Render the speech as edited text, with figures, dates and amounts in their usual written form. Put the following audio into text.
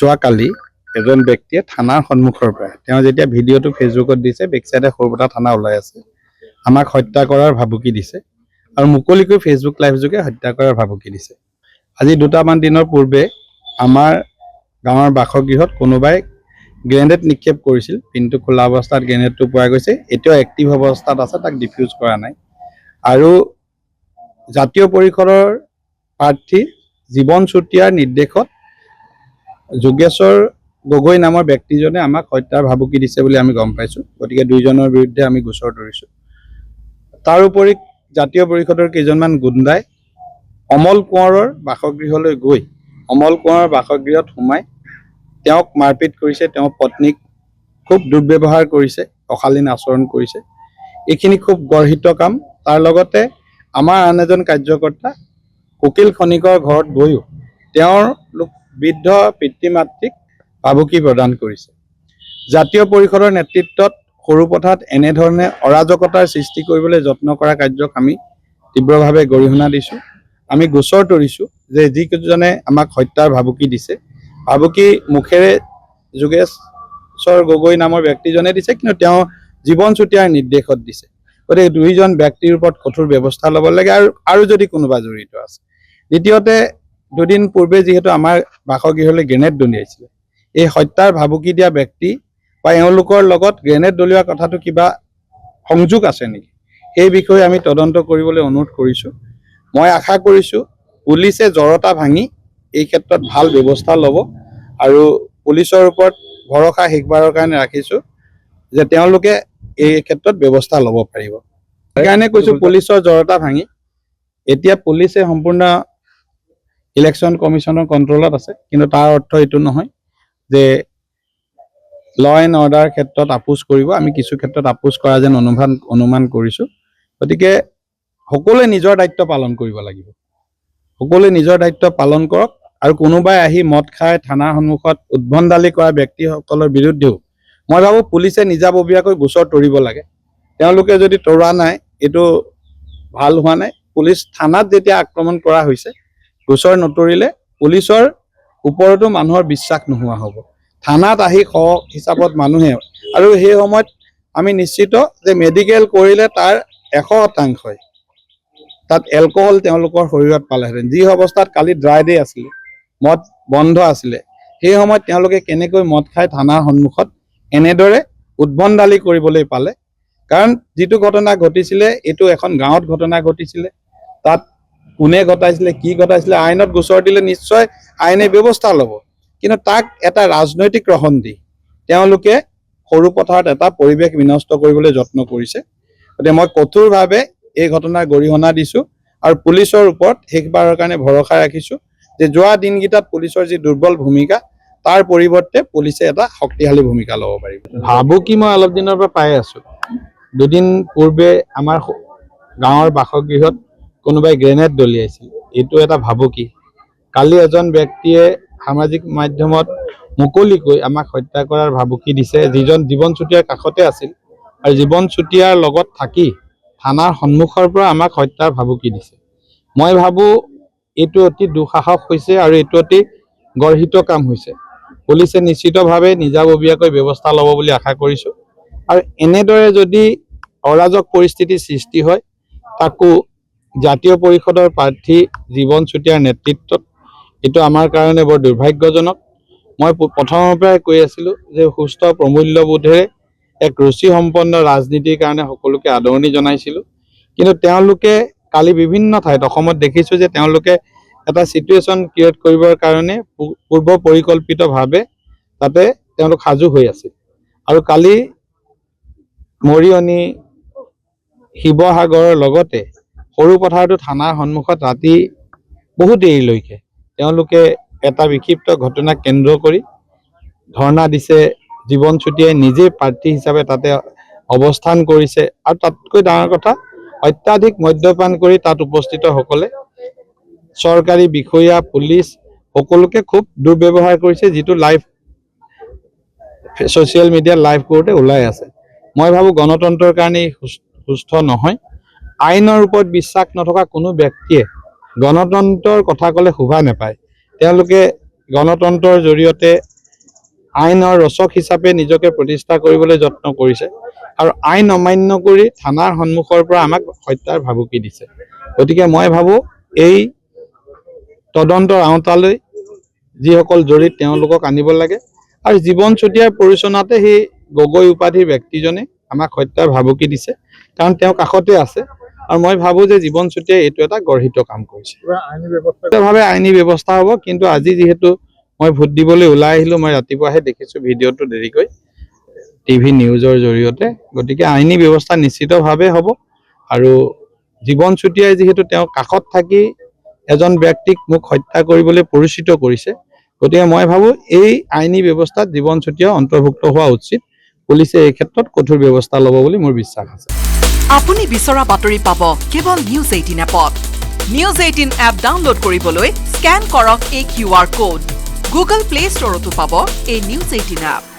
যোৱাকালি এজন ব্যক্তিয়ে থানাৰ সন্মুখৰ পৰা তেওঁ যেতিয়া ভিডিঅ'টো ফেচবুকত দিছে, বেকচাইডে সৰুপতা থানা ওলাই আছে, আমাক হত্যা কৰাৰ ভাবুকি দিছে আৰু মুকলিকৈ ফেচবুক লাইভ যোগে হত্যা কৰাৰ ভাবুকি দিছে। আজি দুটামান দিনৰ পূৰ্বে আমাৰ গাঁৱৰ বাসগৃহত কোনোবাই গ্ৰেনেড নিক্ষেপ কৰিছিল, পিনটো খোলা অৱস্থাত গ্ৰেনেডটো পোৱা গৈছে। এতিয়াও এক্টিভ অৱস্থাত আছে, তাক ডিফিউজ কৰা নাই। আৰু জাতীয় পৰিষদৰ প্ৰাৰ্থী জীৱন চুতীয়াৰ নিৰ্দেশত যোগেশ্বৰ গগৈ নামৰ ব্যক্তিজনে আমাক হত্যাৰ ভাবুকি দিছে বুলি আমি গম পাইছোঁ। গতিকে দুইজনৰ বিৰুদ্ধে আমি গোচৰ তৰিছোঁ। তাৰোপৰি জাতীয় পৰিষদৰ কেইজনমান গুণ্ডাই অমল কোঁৱৰৰ বাসগৃহলৈ গৈ অমল কোঁৱৰৰ বাসগৃহত সোমাই তেওঁক মাৰপিট কৰিছে, তেওঁৰ পত্নীক খুব দুৰ্ব্যৱহাৰ কৰিছে, অশালীন আচৰণ কৰিছে। এইখিনি খুব গৰ্হিত কাম। তাৰ লগতে আমাৰ আন এজন কাৰ্যকৰ্তা উকিল খনিকৰ ঘৰত গৈও তেওঁৰ বৃদ্ধ পিতৃ মাতৃক ভাবুকি প্ৰদান কৰিছে। জাতীয় পৰিষদৰ নেতৃত্বত সৰুপথাত এনেধৰণে অৰাজকতাৰ সৃষ্টি কৰিবলৈ যত্ন কৰা কাৰ্যক আমি তীব্ৰভাৱে গৰিহণা দিছোঁ। আমি গোচৰ তৰিছোঁ যে যিকেইজনে আমাক হত্যাৰ ভাবুকি দিছে, ভাবুকি মুখেৰে যোগেশ্বৰ গগৈ নামৰ ব্যক্তিজনে দিছে, কিন্তু তেওঁ জীৱন চুতীয়াৰ নিৰ্দেশত দিছে। গতিকে দুইজন ব্যক্তিৰ ওপৰত কঠোৰ ব্যৱস্থা ল'ব লাগে আৰু যদি কোনোবা জড়িত আছে। দ্বিতীয়তে, দুদিন পূৰ্বে যিহেতু আমাৰ বাসগৃহলৈ গ্ৰেনেড দলিয়াইছিলে, এই হত্যাৰ ভাবুকি দিয়া ব্যক্তি বা এওঁলোকৰ লগত গ্ৰেনেড দলিওৱা কথাটো কিবা সংযোগ আছে নেকি, সেই বিষয়ে আমি তদন্ত কৰিবলৈ অনুৰোধ কৰিছোঁ। মই আশা কৰিছোঁ পুলিচে জড়তা ভাঙি এই ক্ষেত্ৰত ভাল ব্যৱস্থা ল'ব আৰু পুলিচৰ ওপৰত ভৰসা শেষবাৰৰ কাৰণে ৰাখিছোঁ যে তেওঁলোকে এই ক্ষেত্ৰত ব্যৱস্থা ল'ব পাৰিব। সেইকাৰণে কৈছোঁ পুলিচৰ জড়তা ভাঙি। এতিয়া পুলিচে সম্পূৰ্ণ ইলেকশ্যন কমিশ্যনৰ কণ্ট্ৰলত আছে, কিন্তু তাৰ অৰ্থ এইটো নহয় যে ল এণ্ড অৰ্ডাৰ ক্ষেত্ৰত আপোচ কৰিব। আমি কিছু ক্ষেত্ৰত আপোচ কৰা যেন অনুমান কৰিছোঁ। গতিকে সকলোৱে নিজৰ দায়িত্ব পালন কৰিব লাগিব। সকলোৱে নিজৰ দায়িত্ব পালন কৰক আৰু কোনোবাই আহি মদ খাই থানাৰ সন্মুখত উদ্ভণ্ডালি কৰা ব্যক্তিসকলৰ বিৰুদ্ধেও মই ভাবোঁ পুলিচে নিজাববীয়াকৈ গোচৰ তৰিব লাগে। তেওঁলোকে যদি তৰোৱা নাই, এইটো ভাল হোৱা নাই। পুলিচ থানাত যেতিয়া আক্ৰমণ কৰা হৈছে, গোচৰ নতৰিলে পুলিচৰ ওপৰতো মানুহৰ বিশ্বাস নোহোৱা হ'ব। থানাত আহি শ হিচাপত মানুহে, আৰু সেই সময়ত আমি নিশ্চিত যে মেডিকেল কৰিলে তাৰ 100% তাত এলকহল তেওঁলোকৰ শৰীৰত পালেহেঁতেন। যি অৱস্থাত কালি ড্ৰাই ডে আছিলে, মদ বন্ধ আছিলে, সেই সময়ত তেওঁলোকে কেনেকৈ মদ খাই থানাৰ সন্মুখত এনেদৰে উদ্ভণ্ডালি কৰিবলৈ পালে। কাৰণ যিটো ঘটনা ঘটিছিলে এইটো এখন গাঁৱত ঘটনা ঘটিছিলে। তাত কোনে ঘটাইছিলে, কি ঘটাইছিলে, আইনত গোচৰ দিলে নিশ্চয় আইনে ব্যৱস্থা ল'ব। কিন্তু তাক এটা ৰাজনৈতিক ৰহণ দি তেওঁলোকে সৰুপথাৰত এটা পৰিৱেশ বিনষ্ট কৰিবলৈ যত্ন কৰিছে। গতিকে মই কঠোৰভাৱে এই ঘটনাৰ গৰিহণা দিছোঁ আৰু পুলিচৰ ওপৰত শেষবাৰৰ কাৰণে ভৰসা ৰাখিছোঁ যে যোৱা দিনকেইটাত পুলিচৰ যি দুৰ্বল ভূমিকা, তাৰ পৰিৱৰ্তে পুলিচে এটা শক্তিশালী ভূমিকা ল'ব পাৰিব। ভাবুকি মই অলপ দিনৰ পৰা পাই আছোঁ। দুদিন পূৰ্বে আমাৰ গাঁৱৰ বাসগৃহত কোনোবাই গ্ৰেনেড দলিয়াইছিল, এইটো এটা ভাবুকি। কালি এজন ব্যক্তিয়ে সামাজিক মাধ্যমত মুকলিকৈ আমাক হত্যা কৰাৰ ভাবুকি দিছে, যিজন জীৱন চুতীয়াৰ কাষতে আছিল আৰু জীৱন চুতীয়াৰ লগত থাকি থানাৰ সন্মুখৰ পৰা আমাক হত্যাৰ ভাবুকি দিছে। মই ভাবোঁ এইটো অতি দুঃসাহস হৈছে আৰু এইটো অতি গৰ্হিত কাম হৈছে। পুলিচে নিশ্চিতভাৱে নিজাববীয়াকৈ ব্যৱস্থা ল'ব বুলি আশা কৰিছোঁ। আৰু এনেদৰে যদি অৰাজক পৰিস্থিতিৰ সৃষ্টি হয়, তাকো জাতীয় পৰিষদৰ প্ৰাৰ্থী জীৱন চুতীয়াৰ নেতৃত্বত, এইটো আমাৰ কাৰণে বৰ দুৰ্ভাগ্যজনক। মই প্ৰথমৰ পৰাই কৈ আছিলোঁ যে সুস্থ প্ৰমূল্যবোধেৰে এক ৰুচিসম্পন্ন ৰাজনীতিৰ কাৰণে সকলোকে আদৰণি জনাইছিলোঁ। কিন্তু তেওঁলোকে কালি বিভিন্ন ঠাইত অসমত দেখিছোঁ যে তেওঁলোকে এটা ছিটুৱেশ্যন ক্ৰিয়েট কৰিবৰ কাৰণে পূৰ্ব পৰিকল্পিতভাৱে তাতে তেওঁলোক সাজু হৈ আছিল। আৰু কালি মৰিয়নি, শিৱসাগৰৰ লগতে সৰুপথাৰতো থানাৰ সন্মুখত ৰাতি বহুত দেৰিলৈকে তেওঁলোকে এটা বিক্ষিপ্ত ঘটনাক কেন্দ্ৰ কৰি ধৰ্ণা দিছে। জীৱন চুতীয়াই নিজে প্ৰাৰ্থী হিচাপে তাতে অৱস্থান কৰিছে আৰু তাতকৈ ডাঙৰ কথা, অত্যাধিক মদ্যপান কৰি তাত উপস্থিতসকলে চৰকাৰী বিষয়া, পুলিচ সকলোকে খুব দুৰ্ব্যৱহাৰ কৰিছে, যিটো লাইভ ছ'চিয়েল মিডিয়াত লাইভ কৰোঁতে ওলাই আছে। মই ভাবোঁ গণতন্ত্ৰৰ কাৰণে সুস্থ নহয়। আইনৰ ওপৰত বিশ্বাস নথকা কোনো ব্যক্তিয়ে গণতন্ত্ৰৰ কথা ক'লে শোভা নাপায়। তেওঁলোকে গণতন্ত্ৰৰ জৰিয়তে আইনৰ ৰচক হিচাপে নিজকে প্ৰতিষ্ঠা কৰিবলৈ যত্ন কৰিছে আৰু আইন অমান্য কৰি থানাৰ সন্মুখৰ পৰা আমাক হত্যাৰ ভাবুকি দিছে। গতিকে মই ভাবোঁ এই তদন্তৰ আওতালৈ যিসকল জড়িত তেওঁলোকক আনিব লাগে আৰু জীৱন চুতীয়াৰ পৰিচালনাতে সেই গগৈ উপাধিৰ ব্যক্তিজনে আমাক হত্যাৰ ভাবুকি দিছে, কাৰণ তেওঁ কাষতে আছে আৰু মই ভাবোঁ যে জীৱন চুতীয়াই এইটো এটা গৰ্হিত কাম কৰিছে। আইনী ব্যৱস্থা হ'ব, কিন্তু আজি যিহেতু মই ভোট দিবলৈ ওলাই আহিলোঁ, মই ৰাতিপুৱাহে দেখিছোঁ ভিডিঅ'টো দেৰিকৈ টিভি নিউজৰ জৰিয়তে, গতিকে আইনী ব্যৱস্থা নিশ্চিতভাৱে হ'ব। আৰু জীৱন চুতীয়াই যিহেতু তেওঁৰ কাষত থাকি এজন ব্যক্তিক মোক হত্যা কৰিবলৈ পৰিচিত কৰিছে, গতিকে মই ভাবোঁ এই আইনী ব্যৱস্থাত জীৱন চুতীয়া অন্তৰ্ভুক্ত হোৱা উচিত। পুলিচে এই ক্ষেত্ৰত কঠোৰ ব্যৱস্থা ল'ব বুলি মোৰ বিশ্বাস আছে। আপুনি বিচৰা বাতৰি পাব কেৱল নিউজ 18 এপত। নিউজ 18 এপ ডাউনলোড কৰিবলৈ স্কেন কৰক এই QR কোড। গুগল প্লে ষ্টৰতো পাব এই নিউজ 18 এপ।